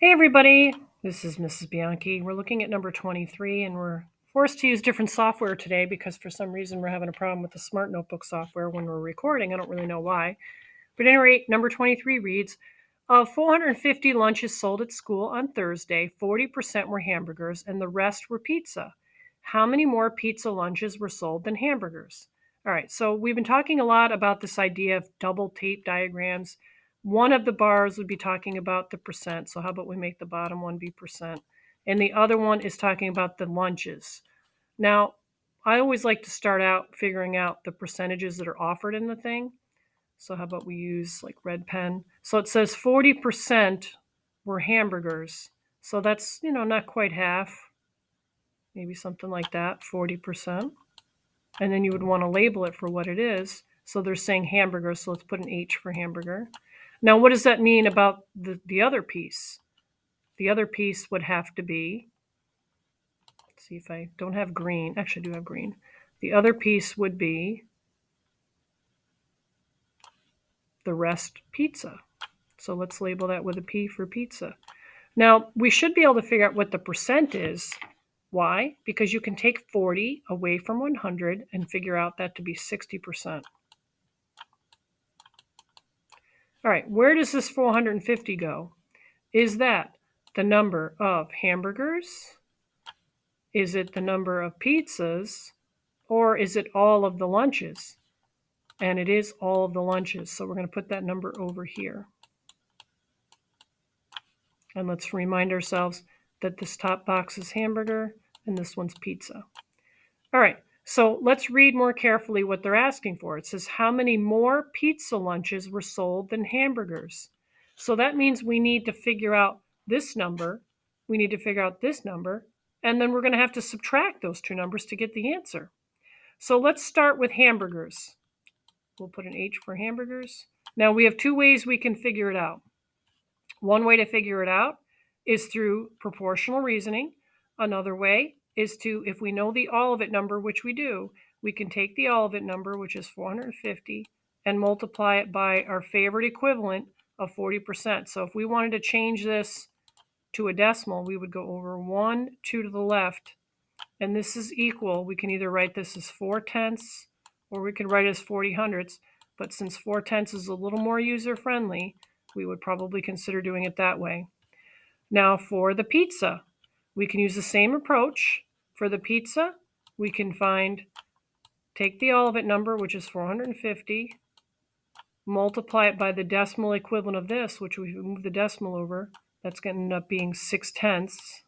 Hey everybody, this is Mrs. Bianchi. We're looking at number 23 and we're forced to use different software today because for some reason we're having a problem with the Smart Notebook software when we're recording. I don't really know why. But at any rate, number 23 reads, of 450 lunches sold at school on Thursday, 40% were hamburgers and the rest were pizza. How many more pizza lunches were sold than hamburgers? All right, so we've been talking a lot about this idea of double tape diagrams. One of the bars would be talking about the percent. So how about we make the bottom one be percent? And the other one is talking about the lunches. Now, I always like to start out figuring out the percentages that are offered in the thing. So how about we use like red pen? So it says 40% were hamburgers. So that's, not quite half, maybe something like that, 40%. And then you would want to label it for what it is. So they're saying hamburger, so let's put an H for hamburger. Now, what does that mean about the other piece? The other piece would have to be, let's see if I don't have green. Actually, I do have green. The other piece would be the rest pizza. So let's label that with a P for pizza. Now, we should be able to figure out what the percent is. Why? Because you can take 40 away from 100 and figure out that to be 60%. All right, where does this 450 go? Is that the number of hamburgers? Is it the number of pizzas? Or is it all of the lunches? And it is all of the lunches. So we're going to put that number over here. And let's remind ourselves that this top box is hamburger and this one's pizza. All right, so let's read more carefully what they're asking for. It says, how many more pizza lunches were sold than hamburgers? So that means we need to figure out this number. We need to figure out this number. And then we're going to have to subtract those two numbers to get the answer. So let's start with hamburgers. We'll put an H for hamburgers. Now we have two ways we can figure it out. One way to figure it out is through proportional reasoning. Another way is to, if we know the all of it number, which we do, we can take the all of it number, which is 450, and multiply it by our favorite equivalent of 40%. So if we wanted to change this to a decimal, we would go over 1, 2 to the left, and this is equal. We can either write this as 4/10 or we can write it as 40/100. But since 4/10 is a little more user-friendly, we would probably consider doing it that way. Now for the pizza, we can use the same approach. For the pizza, we can take the all of it number, which is 450, multiply it by the decimal equivalent of this, which we move the decimal over. That's going to end up being 6/10.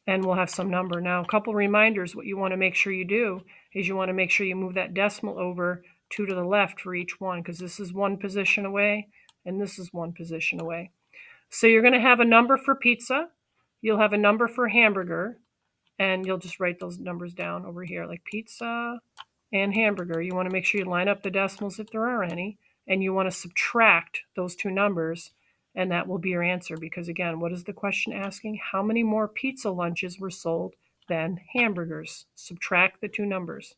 And we'll have some number. Now, a couple reminders. What you want to make sure you do is you want to make sure you move that decimal over 2 to the left for each one, because this is one position away and this is one position away. So you're going to have a number for pizza. You'll have a number for hamburger, and you'll just write those numbers down over here, like pizza and hamburger. You want to make sure you line up the decimals if there are any, and you want to subtract those two numbers, and that will be your answer. Because again, what is the question asking? How many more pizza lunches were sold than hamburgers? Subtract the two numbers.